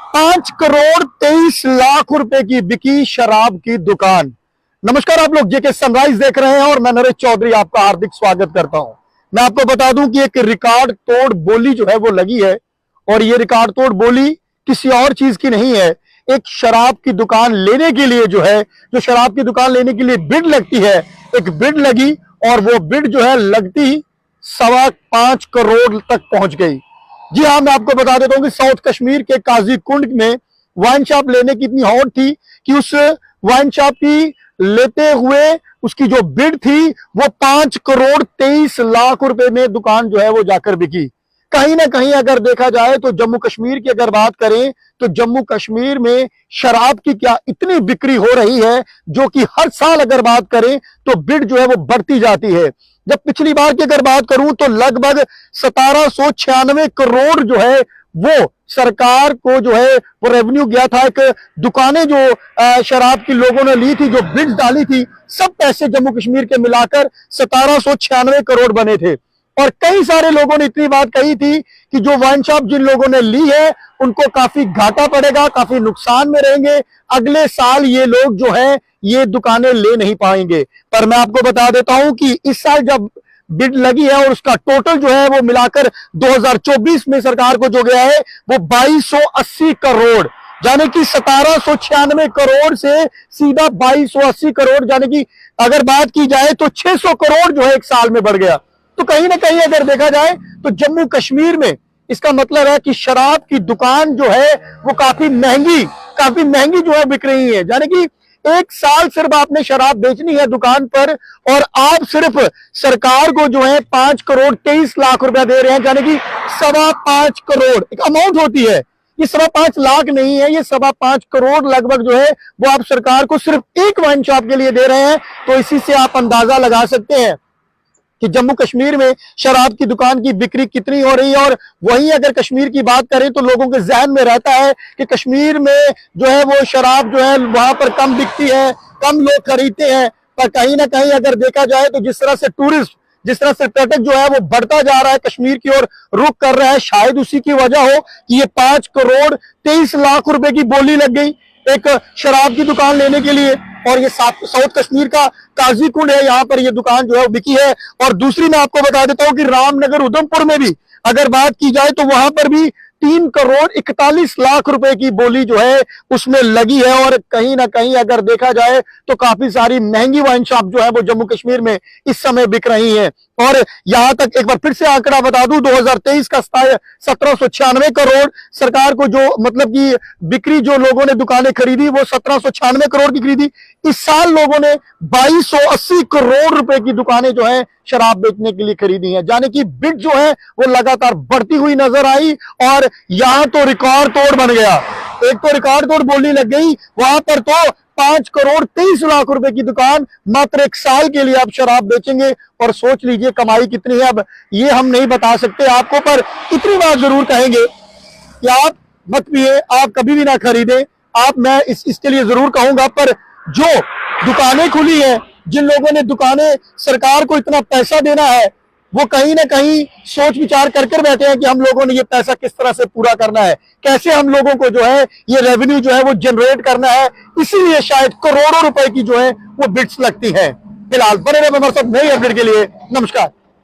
5 करोड़ 23 लाख रुपए की बिकी शराब की दुकान। नमस्कार, आप लोग जेके सनराइज देख रहे हैं और मैं नरेश चौधरी आपका हार्दिक स्वागत करता हूं। मैं आपको बता दूं कि एक रिकॉर्ड तोड़ बोली जो है वो लगी है और ये रिकॉर्ड तोड़ बोली किसी और चीज की नहीं है। एक शराब की दुकान लेने के लिए जो शराब की दुकान लेने के लिए बिड लगती है, एक बिड लगी और वो बिड जो है लगती 5.25 करोड़ तक पहुंच गई। जी हाँ, मैं आपको बता देता हूं कि साउथ कश्मीर के काजी कुंड में वाइन शॉप लेने की इतनी हौड़ थी कि उस वाइन शॉप की लेते हुए उसकी जो बिड थी वो 5 करोड़ 23 लाख रुपए में दुकान जो है वो जाकर बिकी। कहीं ना कहीं अगर देखा जाए तो जम्मू कश्मीर की अगर बात करें तो जम्मू कश्मीर में शराब की क्या इतनी बिक्री हो रही है जो कि हर साल अगर बात करें तो बिड जो है वो बढ़ती जाती है। जब पिछली बार की अगर बात करूं तो लगभग 1796 करोड़ जो है वो सरकार को जो है वो रेवेन्यू गया था। एक दुकानें जो शराब की लोगों ने ली थी, जो बिड डाली थी, सब पैसे जम्मू कश्मीर के मिलाकर 1796 करोड़ बने थे। और कई सारे लोगों ने इतनी बात कही थी कि जो वाइन शॉप जिन लोगों ने ली है उनको काफी घाटा पड़ेगा, काफी नुकसान में रहेंगे, अगले साल ये लोग जो है ये दुकानें ले नहीं पाएंगे। पर मैं आपको बता देता हूं कि इस साल जब बिड लगी है और उसका टोटल जो है वो मिलाकर 2024 में सरकार को जो गया है वो 2280 करोड़, यानी कि 1796 करोड़ से सीधा 2280 करोड़, यानी कि अगर बात की जाए तो 600 करोड़ जो है एक साल में बढ़ गया। तो कहीं ना कहीं अगर देखा जाए तो जम्मू कश्मीर में इसका मतलब है कि शराब की दुकान जो है वो काफी महंगी जो है बिक रही है। यानी कि एक साल सिर्फ आपने शराब बेचनी है दुकान पर और आप सिर्फ सरकार को जो है 5 करोड़ 23 लाख रुपया दे रहे हैं, यानी कि 5.25 करोड़ एक अमाउंट होती है। ये 5.25 लाख नहीं है, ये 5.25 करोड़ लगभग जो है वो आप सरकार को सिर्फ एक वाइन शॉप के लिए दे रहे हैं। तो इसी से आप अंदाजा लगा सकते हैं कि जम्मू कश्मीर में शराब की दुकान की बिक्री कितनी हो रही है। और वहीं अगर कश्मीर की बात करें तो लोगों के जहन में रहता है कि कश्मीर में जो है वो शराब जो है वहां पर कम बिकती है, कम लोग खरीदते हैं। पर कहीं ना कहीं अगर देखा जाए तो जिस तरह से पर्यटक जो है वो बढ़ता जा रहा है, कश्मीर की ओर रुख कर रहा है, शायद उसी की वजह हो कि ये 5 करोड़ 23 लाख रुपए की बोली लग गई एक शराब की दुकान लेने के लिए। और ये साउथ कश्मीर का काजी कुंड है, यहाँ पर ये दुकान जो है बिकी है। और दूसरी मैं आपको बता देता हूं कि रामनगर उधमपुर में भी अगर बात की जाए तो वहां पर भी 3 करोड़ 41 लाख रुपए की बोली जो है उसमें लगी है। और कहीं ना कहीं अगर देखा जाए तो काफी सारी महंगी वाइन शॉप जो है वो जम्मू कश्मीर में इस समय बिक रही हैं। और यहां तक एक बार फिर से आंकड़ा बता दूं, 2023 का 1796 करोड़ सरकार को जो मतलब की बिक्री जो लोगों ने दुकानें खरीदी वो 1796 करोड़ की खरीदी। इस साल लोगों ने 2280 करोड़ रुपए की दुकानें जो है शराब बेचने के लिए खरीदी हैं, यानी कि बिड जो है वो लगातार बढ़ती हुई नजर आई। और यहां तो रिकॉर्ड तोड़ बन गया, एक तो रिकॉर्ड तोड़ बोली लग गई, वहां पर तो 5 करोड़ 23 लाख रुपए की दुकान मात्र एक साल के लिए आप शराब बेचेंगे। और सोच लीजिए कमाई कितनी है। अब ये हम नहीं बता सकते आपको, पर इतनी बात जरूर कहेंगे कि आप मत पिए, आप कभी भी ना खरीदें। मैं इसके लिए जरूर कहूंगा। पर जो दुकानें खुली हैं, जिन लोगों ने दुकानें सरकार को इतना पैसा देना है, वो कहीं ना कहीं सोच विचार कर बैठे हैं कि हम लोगों ने ये पैसा किस तरह से पूरा करना है, कैसे हम लोगों को जो है ये रेवेन्यू जो है वो जनरेट करना है। इसीलिए शायद करोड़ों रुपए की जो है वो बिड्स लगती है। फिलहाल बने रहे हमारे साथ नई अपडेट के लिए। नमस्कार।